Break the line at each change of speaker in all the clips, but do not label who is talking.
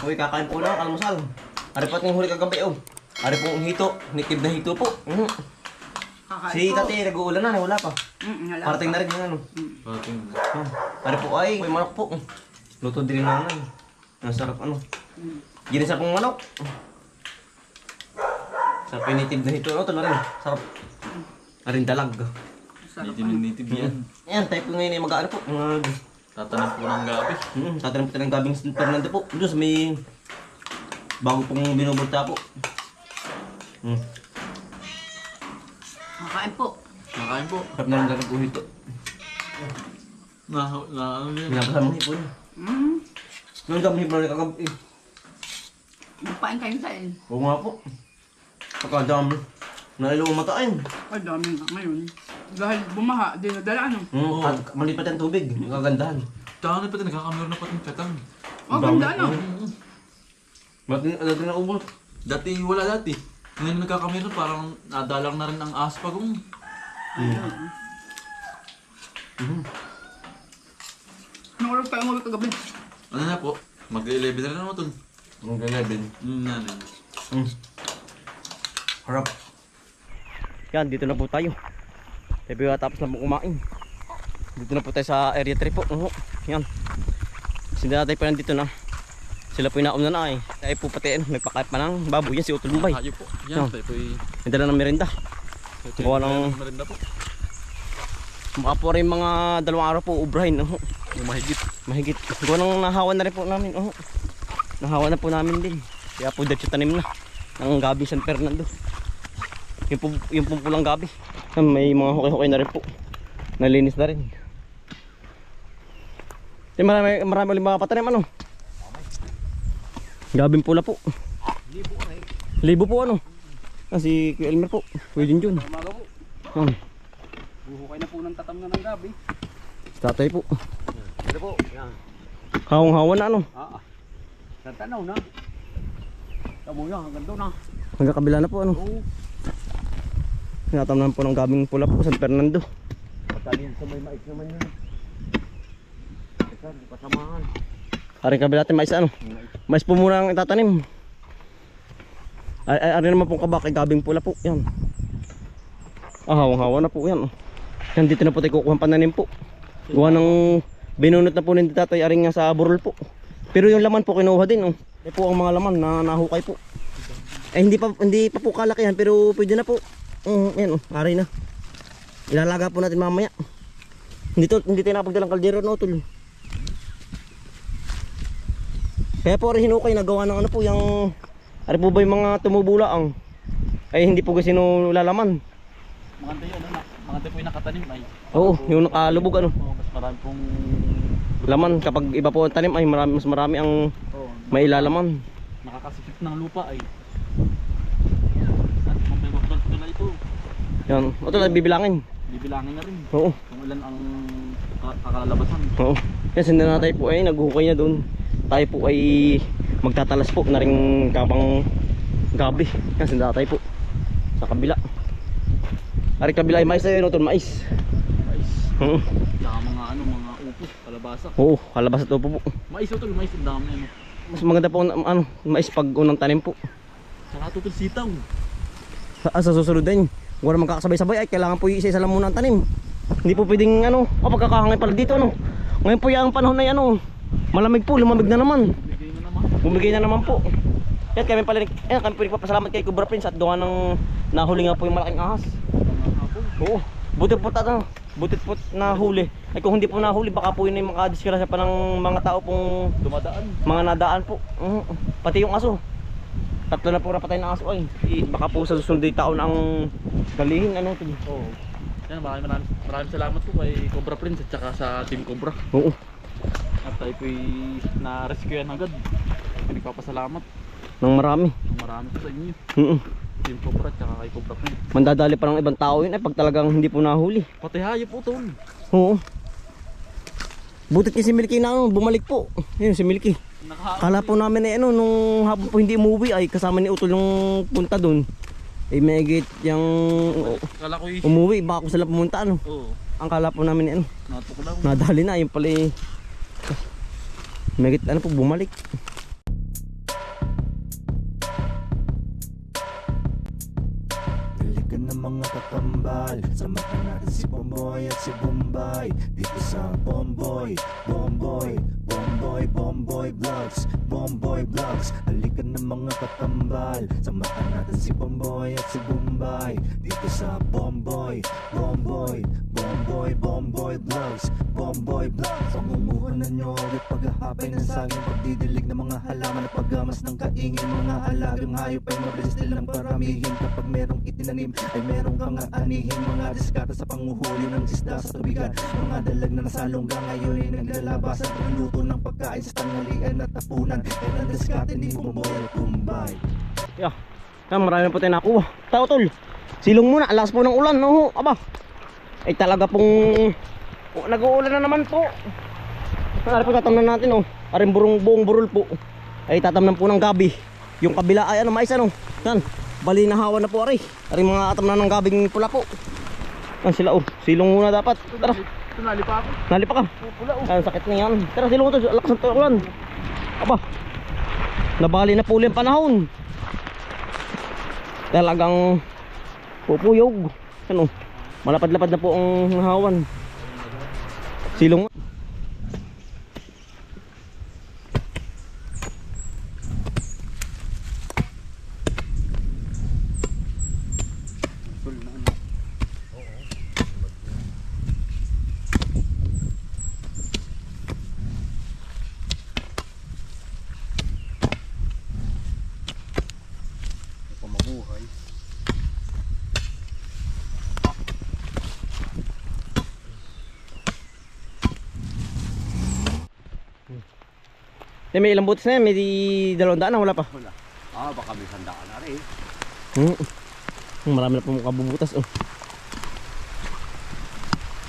Uy, kakain po na almusal. Ari pa yung huli kagabi oh. Ari po ang hito, nitib na hito po. Si Tati nag-uulan na, wala pa. Parating na rin yung ano.
Parating na.
Ari po ay, may manok po. Luto din na naman. Ang sarap ano. Ginisa pong manok. Sarap yung nitib na hito. Ano ito na rin, sarap. Aring dalag.
Nitib yan.
Ayan, tayo po ngayon ay mag-ano po.
Tatanim po ng gabi.
Tatanim po tayo ng gabing Fernando po. Doon sa may bago pong binubulta po.
Makain po.
Nakain po.
Sarap na rin dalag po hito.
Ano yun?
Pinapasama ng hipon. Yung gabing hipon na rin kagabi.
Magpain kayo sa'yo.
Oo nga po. Pagkadami. Nailong matain.
Ay, dami nga ngayon. Dahil bumaha, di nadala ano.
At malipat ang tubig. Nakagandahan.
Tsaka na pati nagkakamero na pati yung chatang.
Oh, ganda ano.
Ba't natin na ubos?
Dati wala dati. Ngayon nagkakamero parang nadalang na rin ang aspagong.
Anong oras kayo umuwi kagabi?
Ano na po? Mag-11 na rin naman ito.
Ang galabin.
Nanay.
Harap. Yan, dito na po tayo. Tayo tapos na po kumain. Dito na po tayo sa area 3 po. Yan. Sinda natin pa nandito na. Sila po inauna na eh. Tayo po pati nagpakaip pa ng baboy. Yan si Utol Bumbay.
Tayo po. Yan, tayo po
May dala ng merinda. Gawa ng
merinda po.
mukha po rin mga 2 araw po ubrahin.
Yung mahigit.
Mahigit. Gawa ng nahawan na rin po namin. Nahawan na po namin din. Kaya po dito tanim na ng gabi San Fernando. Yung pulang gabi. May mga hukay-hukay na rin po. Nalinis na rin. Marami ulit mga patanim ano. Gabing pula po. Libo po ano. Si Kuya Elmer po. Kuya Junjun.
Umaga po. Buhukay na po ng tatam na ng gabi.
Tatay po.
Ito po. Yan.
Hawang-hawan na ano.
Tantanaw na. Tabo yan, hanggang doon na.
Hanggang kabila na po ano. Tinatamnan po ng gabing pula po San Fernando.
Patalin sa may mais naman yun. Ito, pasamahan.
Aring kabila natin mais ano. Mais po muna ang itatanim. Ari naman pong kabak ay gabing pula po. Yan. Hawang-hawan na po yan. Yan dito na po tayo kukuha pananim po. Gawa ng binunot na po ni tatay aring nga sa burol po. Pero yung laman po kinuha din oh. Yan po ang mga laman na nahukay po. Hindi pa po kalakihan pero pwede na po. Yan ari na. Ilalaga po natin mamaya. Hindi tayo napagdalang kaldero no tol. Kaya po rin hinukay nagawa ng ano po yung ari po ba yung mga tumubulaang ay hindi po kasi lalaman.
Maganda yun, maganda po yung nakatanim ay.
Oo, yung nakalubog ano.
Mas marami pong
Laman kapag iba po ang tanim ay mas marami ang may ilalaman.
nakakasipit ng lupa ay. At kung may magbalt na ito,
Yan. O ito lang bibilangin.
bibilangin na rin.
Oo.
Kung ilan ang kakalalabasan.
Oo. Yan sinda na tayo po ay naghuhukay na doon. Tayo po ay magtatalas po na rin kapang gabi. Yan sinda tayo po sa kabila. Ari kabila ay mais tayo no mais.
Mais.
Oo.
Saka mga mga upo, kalabasa.
Oo, kalabasa to po.
Mais ito, mais ang dami ano.
Mas maganda po ang mais pag unang tanim po.
Saka ito sitaw.
Sa susunod din. Wala magkakasabay-sabay ay kailangan po isa-isa lang muna ang tanim. Hindi po pwedeng pagkakahangin pala dito ano. Ngayon po yung panahon na yan malamig po, lumamig na naman.
Bigay na naman.
Bumigay na naman po. Yan kami pala kami po nagpapasalamat kay Cobra Prince at doon ng nahuli nga po yung malaking ahas. Oo. Buti po nahuli. Ay kung hindi po nahuli baka po yun ay makadisgrasya pa ng mga tao pong
Dumadaan.
mga nadaan po. Pati yung aso. 3 na po napatay ng aso ay. Baka po sa susunod ay taon ang galihin ano to.
Oo. Yan, maraming salamat po kay Cobra Prince at saka sa Team Cobra.
Oo.
At tayo po'y na-rescuean agad. Pinagpapasalamat.
Nang marami.
Marami po sa inyo. Team Cobra at saka kay Cobra Prince.
Mandadali pa ng ibang tao yun ay pag talagang hindi po nahuli.
Pati hayop po ito.
Oo. Butit ni si Milky na bumalik po. Yun si Milky. Kala po namin ay nung hapon po hindi umuwi ay kasama ni Utol yung punta doon. Eh megit yung
Kala ko
umuwi baka kung sila pumunta ano.
Oo.
Ang kala po namin ay
Natuklaw.
nadali na yung pala megit po bumalik.
mga kakambal. Samahan natin si Bomboy at si Bombay dito sa Bomboy Vlogs. Bomboy Vlogs, halika na mga kakambal. Samahan natin si Bomboy at si Bombay dito sa Bomboy Vlogs. Bomboy Vlogs, pamumuhunan nyo ulit paghahapay ng saging, pagdidilig ng mga halaman at paggamas ng kaingin. Mga alagang hayop ay mabilis nilang paramihin. Kapag merong itinanim ay merong kang aanihin. Mga diskata sa panguhuli ng isda sa tubigan. Mga dalag na nasalongga ngayon ay naglalabasan. Pagluto ng pagkain sa tanghalian at tapunan. Yan ang diskate ni Bomboy at Bombay.
Yeah. Marami po tayo nakuha. Tao tol. Silong muna, alas po ng ulan, no? Aba. Ay talaga pong nag-uulan na naman po. Ano po tatamnan natin, oh. Aring buong burol po. Ay tatamnan po ng gabi. Yung kabila ay ano, mais ano. Yan. Bali na hawa na po ari. Aring mga atamnan ng gabing pula po. Yan sila, oh. Silong muna dapat. Tara.
Nalipa ako.
Nalipa ka.
Pula oh.
Ang sakit na yan. Tara, silong to. Lakas ng ulan. Aba. Nabali na po ulit ang panahon. Talagang pupuyog. Ano? Malapad-lapad na po ang hawan. Silong. May ilang butas na yan? May 200 na? Wala pa?
Wala. Baka may sandaan na rin.
Marami na po kabubutas, oh.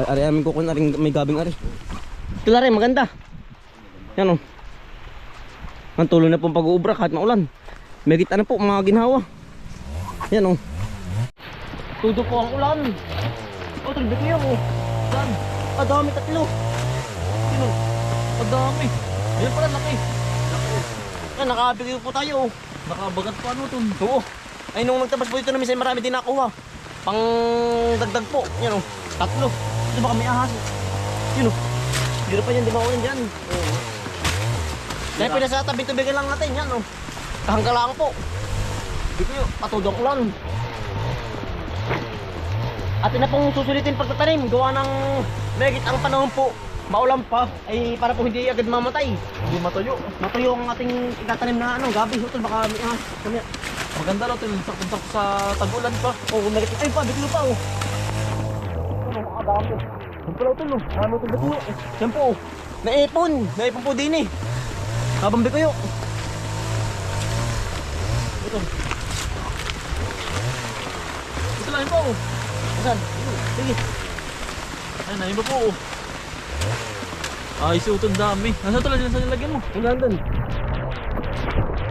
Ari amin kukunin, may gabing ari. Ito na rin, maganda. Yan, oh. Ang tuloy na pong pag-uubra kahit maulan. May kita na po mga ginhawa. Yan, oh. Tudo po ang ulan. Oh, tulbit niyo, oh. Saan? Dami, 3. Sino?
Dami. Yan pala laki.
Yan, nakabigay po tayo, oh.
Nakabagat pa ano tun.
Oo. Ay, nung nagtabas po dito na minsan marami din nakuha. Pang dagdag po. Yan, oh. 3. Ito baka may ahas. Yun, oh. Dito pa yan, di ba ulan dyan? Oo. Dahil pwede sa tabi-tubigan lang natin, yan, oh. Kahangga lang po. Dito yun, patudong ulan. Atin na pong susulitin pagtatanim. Gawa ng megit ang panahon po. Maulan pa, ay para po hindi agad mamatay.
Hindi matuyo.
Matuyo ang ating itatanim na ano, gabi. Utol, baka may ahas.
Maganda raw tun. Sakto sa tag-ulan pa.
Oo, nakikita. Ay, pa, biglo pa, oh. Ano, makadami. Ang pala, utol, oh. Ano, utol, biglo. Yan po, oh. Naipon. Naipon po din, eh. Habang bikuyo. Ito.
Ito lang po.
Saan? Sige.
Ay, nahin ba po? Ay, si Utol dami. Nasa ito lang sa nilagyan mo.
Yung nandun.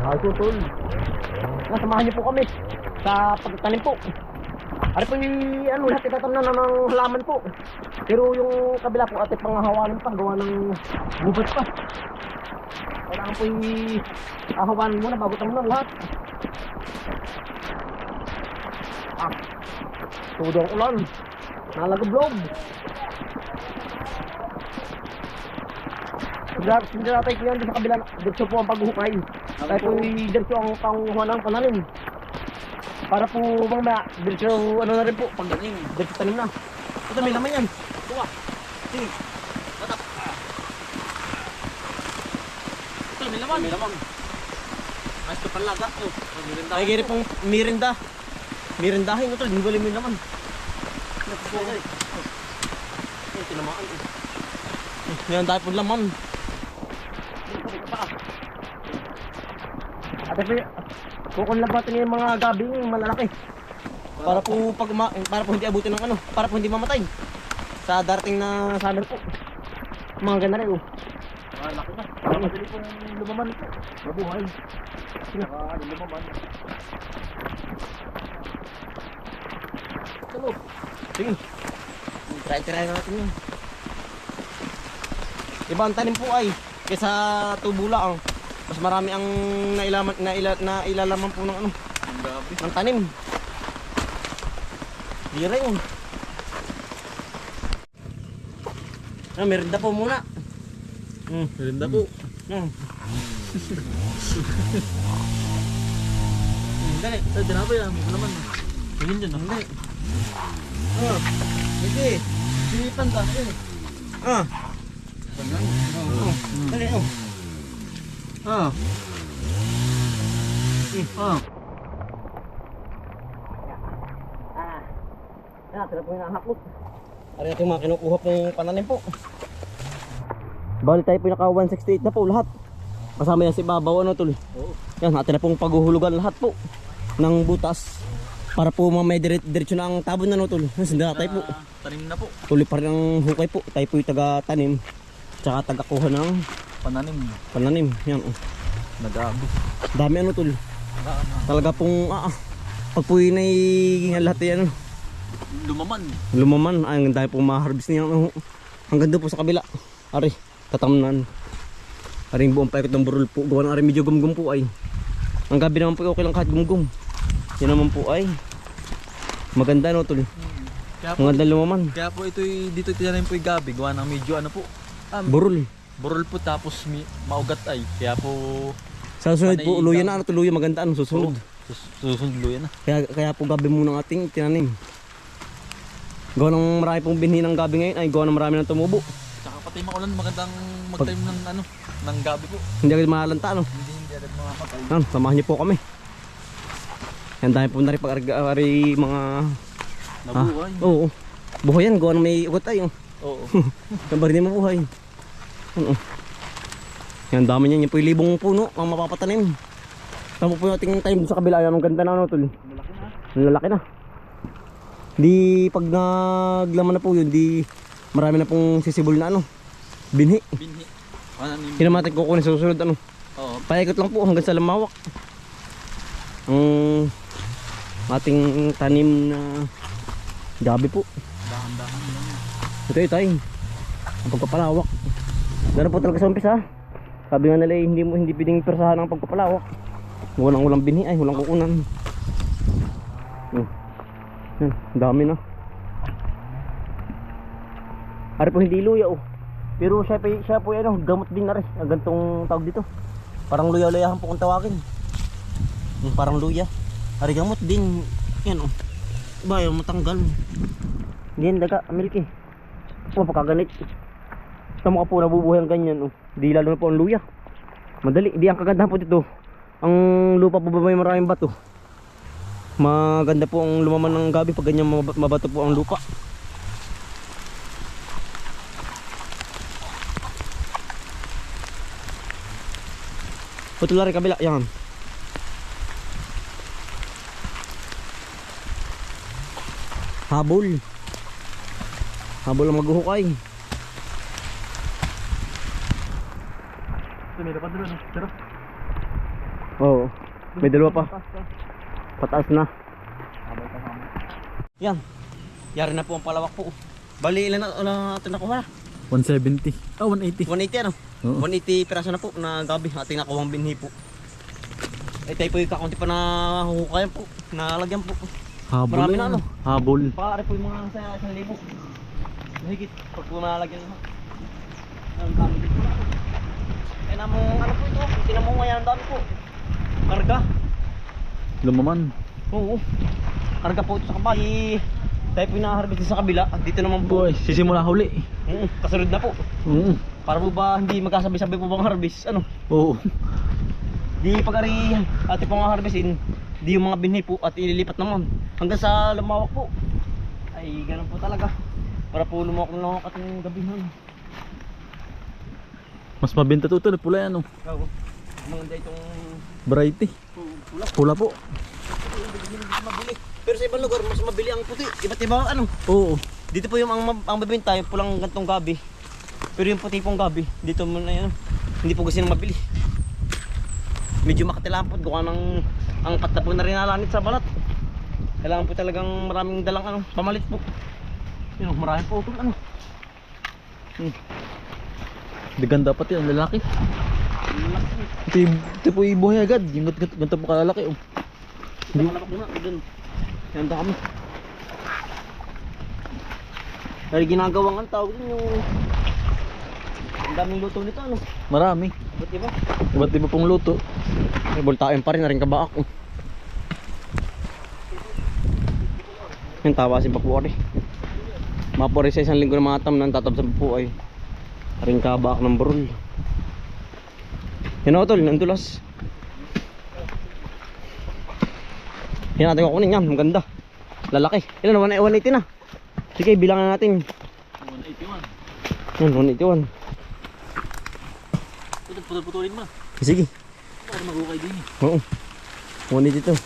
Ay, tutol. Samahan niyo po kami sa pagtanim po. Ano po yung ano, lahat itatamnan na ng halaman po. Pero yung kabila po ate panghahawanan pa, gawa ng gubat pa. Kailangan po yung ahawanan muna bago tamnan lahat. Tudong ulan. Nalagablog. Hindi natin ko yan sa kabila. Dirso po ang paghuhukay. Kaya po dirso ang panguha ng pananim. Para po mamaya, dirso ano na rin po. Pag dirso tanim na. Ito may laman yan. Tuwa. Sige. Tatak.
Ito, may laman.
May lamang.
Ayos ka palaga.
Ay, giri pong mirinda. Mirindahin ito. Hindi ko alam yung laman. Ay, tinamaan. Yan dahil po laman. Ate po, kukunlabatin yung mga gabing malalaki. Para po para po hindi abutin ng ano, para po hindi mamatay. Sa darating na summer po. Mga ganda rin, oh.
Laki na. Madali pong lumaman ito. Mabuhay. Lumaman.
Hello. Sige. Try natin yun. Iba ang tanim po ay kaysa tubo lang. Mas marami ang nailalaman po ng ano,
Ang gabi.
ng tanim. Hira yun. Merinda po muna.
Merinda po.
Dali.
Ay, dinapay ah. Mukha naman. Tingin dyan ah.
Dali. Sige. Sinipan ka. Dali. Tira po yung nahakot. Ari natin mga kinukuha pong pananim po. Bali tayo po naka 168 na po lahat. Kasama yan si Babaw ano tuloy. Yan, atin na pong paghuhulugan lahat po ng butas. Para po mamay diretso na ang tabon na no tuloy. Sindala tayo po.
Tanim na po.
Tuloy pa rin ang hukay po. Tayo po yung taga-tanim. Tsaka taga-kuha ng pananim. Yan oh.
Nag-aabot.
Dami ano tuloy. Talaga pong pag po yun ay lahat yan lumaman. Ay, ang dami pong ma-harvest niya. Hanggang doon po sa kabila. Ari, tatamnan. Ari yung buong paikot ng burol po. Gawa ng ari medyo gumgum po ay. Ang gabi naman po okay lang kahit gumgum. Yan naman po ay maganda no tuloy. Maganda lumaman.
Kaya po dito tinanim po yung gabi. Gawa ng medyo ano po.
Burol.
Burol po tapos maugat ay. Kaya po
Sa susunod po, luya na ano to luya maganda ano susunod.
susunod luya na.
Kaya po gabi muna ang ating tinanim. Gawa ng marami pong binhi ng gabi ngayon ay gawa ng marami ng tumubo.
Tsaka pati makulan magandang magtanim ng ano ng gabi po.
Hindi agad mahalanta ano.
Hindi agad mga patay.
Samahan niyo po kami. Yan dahil po na rin pag-ari mga
Nabuhay.
Oo. Buhay yan, gawa ng may ugat ay.
Oo.
Kabari din mabuhay. Yan dami niyan, yung po yung libong puno ang mapapatanim. Tama po yung ating time sa kabila. Yan ang ganda na ano tol. Lalaki na. Di pag naglaman na po yun, di marami na pong sisibol na ano. Binhi. Hinamatin ko kunin sa susunod ano.
Oo.
Paikot lang po hanggang sa lamawak. Ang ating tanim na gabi po.
Dahan-dahan lang.
Ito tayo. Ang pagpapalawak. Gano'n po talaga sa umpisa. Sabi nga nila hindi pwedeng persahan ang pagpapalawak. Walang binhi ay walang kukunan. Yan, dami na. Ari po hindi luya oh. Pero siya po ano, gamot din na rin. Ang gantong tawag dito. Parang luya-luyahan po kung tawagin. Parang luya. Ari gamot din. Yan oh. Iba yung matanggal. Hindi yan daga, milky. Pagkaganit. Tama ka po nabubuhay ang ganyan oh. Di lalo na po ang luya. Madali, di ang kagandahan po dito. Ang lupa po ba may maraming bato. Maganda po ang lumaman ng gabi pag ganyan mabato po ang lupa. Putula rin kabila, yan. Habol. Habol ang maghuhukay.
Tumira pa doon. Pero
Oo. May dalawa pa. Pataas na. Yan. Yari na po ang palawak po. Bali ilan natin nakuha na?
170. 180.
180 ano?
Oo.
180 piraso na po na gabi. Ating nakuha ang binhi po. Ay tayo po yung kakunti pa na hukayan po. Nalagyan po.
Habol.
Marami na ano?
Habol.
Pare po yung mga sa 1,000. Mahigit. Pag po nalagyan na. Ang dami din po na po. Kaya na mo ano po ito. Tinan mo ngayon ang dami po. Karga.
Lumaman.
Oo. Karga po ito sa kabali. Tayo po na-harvest sa kabila. At dito naman po.
Boy, sisimula huli.
Kasunod na po. Para po ba hindi magkasabi-sabi po bang harvest? Ano?
Oo.
Di pag-ari ati pong harvestin. Di yung mga binhi po at ililipat naman. Hanggang sa lumawak po. Ay ganun po talaga. Para po lumawak at yung gabihan.
Mas mabenta to pula yan oh.
Oo. Maganda itong
Variety.
pula.
Pula po.
Mabili. Pero sa ibang lugar mas mabili ang puti. Iba't iba ano.
Oo.
Dito po yung ang bebenta yung pulang gantong gabi. Pero yung puti pong gabi, dito muna yan. Hindi po kasi nang mabili. Medyo makatilampot gawa ng ang patna po na rin nalanit sa balat. Kailangan po talagang maraming dalang ano, pamalit po. Yun, marami po ano.
Diganda pati ang lalaki. Ito po ibuhay agad. Yung ganito po kalalaki oh.
Hindi malaki po na. Doon. Yan kami. Dahil ginagawang ang tawag din yung... Ang daming luto nito ano.
Marami.
Ba't diba?
Iba't iba pong luto.
May bultayan pa rin na rin kabaak. Yung tawasin pa po rin. Mapori sa isang linggo ng mga tam nang tatabsan po ay ring kabaak ng burol. Yan o tol, nandulas. Yan natin kukunin yan, maganda. Lalaki. Ilan naman ay 180 na. Sige, bilangan natin.
181.
Yan, 181.
Putulin mo.
Sige.
Para magukay din eh.
Oo. 182.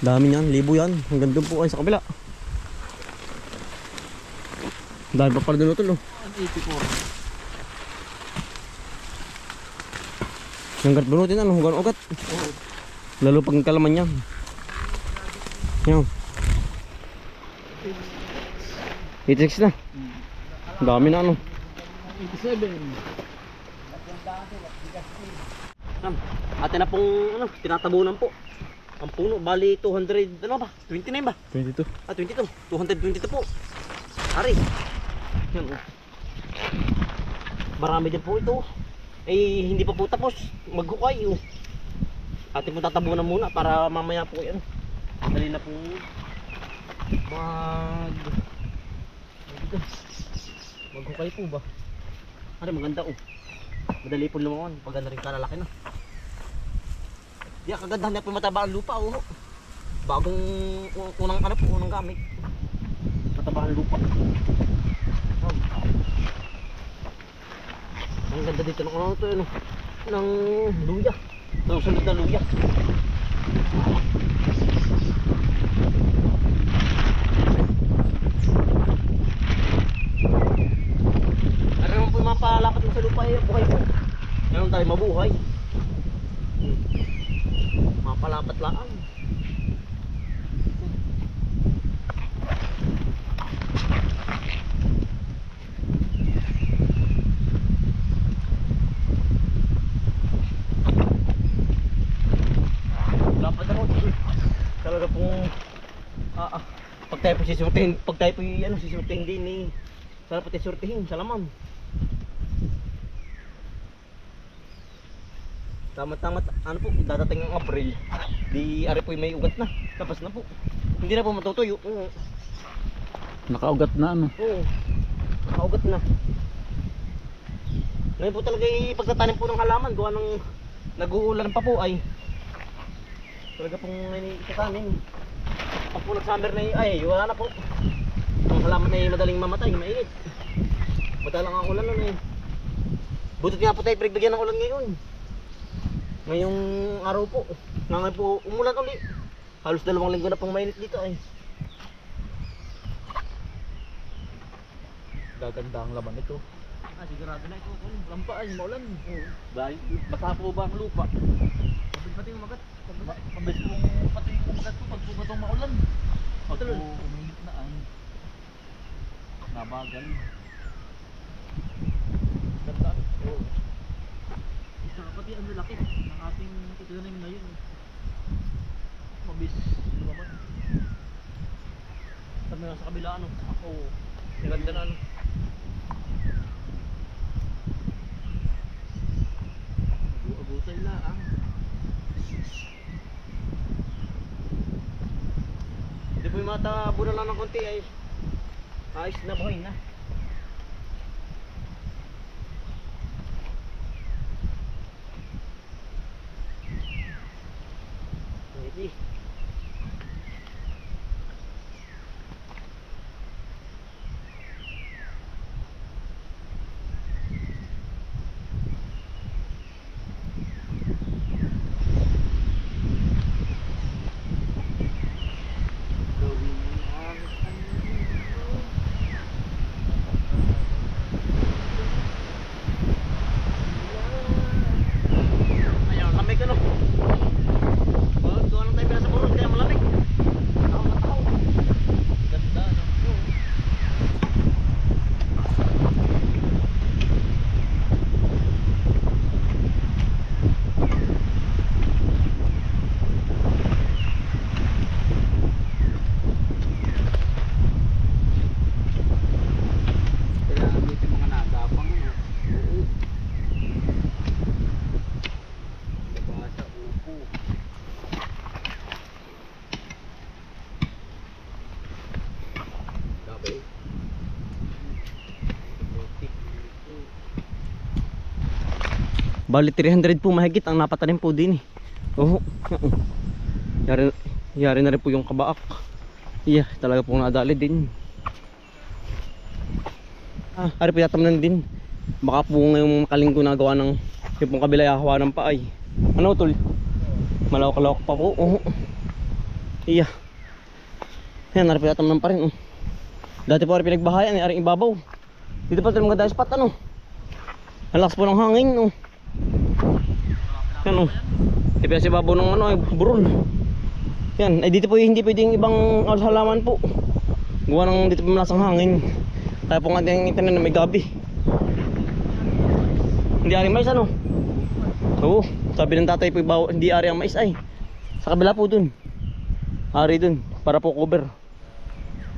Dami yan, libo yan. Hanggang doon po ay sa kabila. Dahil pa pala doon tol oh.
184.
Hanggat bunutin ano, hanggang ugat. Lalo pag kalaman yan. Yan. 86 na. Dami na ano.
87.
Atin na pong ano, tinatabunan po. Ang puno, bali 200, ano ba? 29 ba?
22.
Ah, 22. 222 po. Ari. Yan oh. Marami din po ito. Eh, hindi pa po tapos. Maghukay oh. Atin po tatabunan muna para mamaya po yan. Dali na po maghukay po ba? Ari, maganda oh. Madali po lumawan. Paganda rin kalalaki na. Di kagandahan na po mataba ang lupa oh. Bagong unang ano po, unang gamit. Mataba ang lupa. Ang ganda dito ng ano to ano, ng luya. Ng sunod na luya. Ano naman po yung mga palapat sa lupa eh, buhay po. Ganun tayo mabuhay. Mapalapat lang. Lapat ako. Talaga pong pag tayo po sisurtihin, pag tayo po ano, sisurtihin din eh. Sana po tayo surtihin sa laman. Tama-tama, ano po, dadating ang April. Di ari po may ugat na. Tapos na po. Hindi na po matutuyo. Oo.
Nakaugat na ano.
Oo. Nakaugat na. Ngayon po talaga pagtatanim po ng halaman, gawa ng nag-uulan pa po ay talaga pong itatanim. Pag po nag-summer na ay wala na po. Ang halaman ay madaling mamatay, mainit. Madalang ang ulan nun eh. Butot nga po tayo pinagbigyan ng ulan ngayon. Ngayong araw po, ngayon po umulan ulit. Halos 2 linggo na pong mainit dito ay.
Gaganda ang laman ito. Sigurado na ito. Lampaan, maulan. Dahil basa po ba ang lupa? Pati umagat. Pabes po pati umagat po pag po itong maulan. Pag po umilit na ay nabagal. Ganda. Oo. Isa pati ang laki ng ating itanim na yun. Mabis naman.
Sabi nga sa kabila ano. Oo. Ganda na ano.
Agutan lang.
Hindi po yung mata buna lang ng konti ay ayos na buhay na. Hindi. Bali 300 po mahigit ang napatanim po din eh. Oo. Yari na rin po yung kabaak. Iya, talaga po nadali din. Ari po yatamnan din. Baka po ngayong makalinggo nagawa ng yung pong kabila yahawa ng paay. Ano tol? Malawak-lawak pa po. Oo. Iya. Yan, ari po yatamnan pa rin. Dati po ari pinagbahayan, ari ibabaw. Dito pa tayo maganda spot ano. Ang lakas po ng hangin. Yan Ipin si babaw ng ano ay burol. Yan, ay dito po hindi pwedeng ibang halaman po. Gawa ng dito po malasang hangin. Kaya po nga din itanan na may gabi. Hindi ari mais ano? Oo, sabi ng tatay po hindi ari ang mais ay. Sa kabila po dun. Ari dun, para po cover.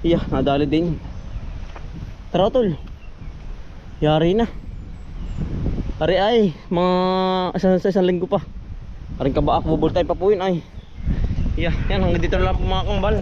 Iya, nadali din. Tara tol. Yari na. Ari ay, mga isang linggo pa. Aring kabaak, bubultay pa po yun ay. Iya, yan hanggang dito na lang po mga kambal.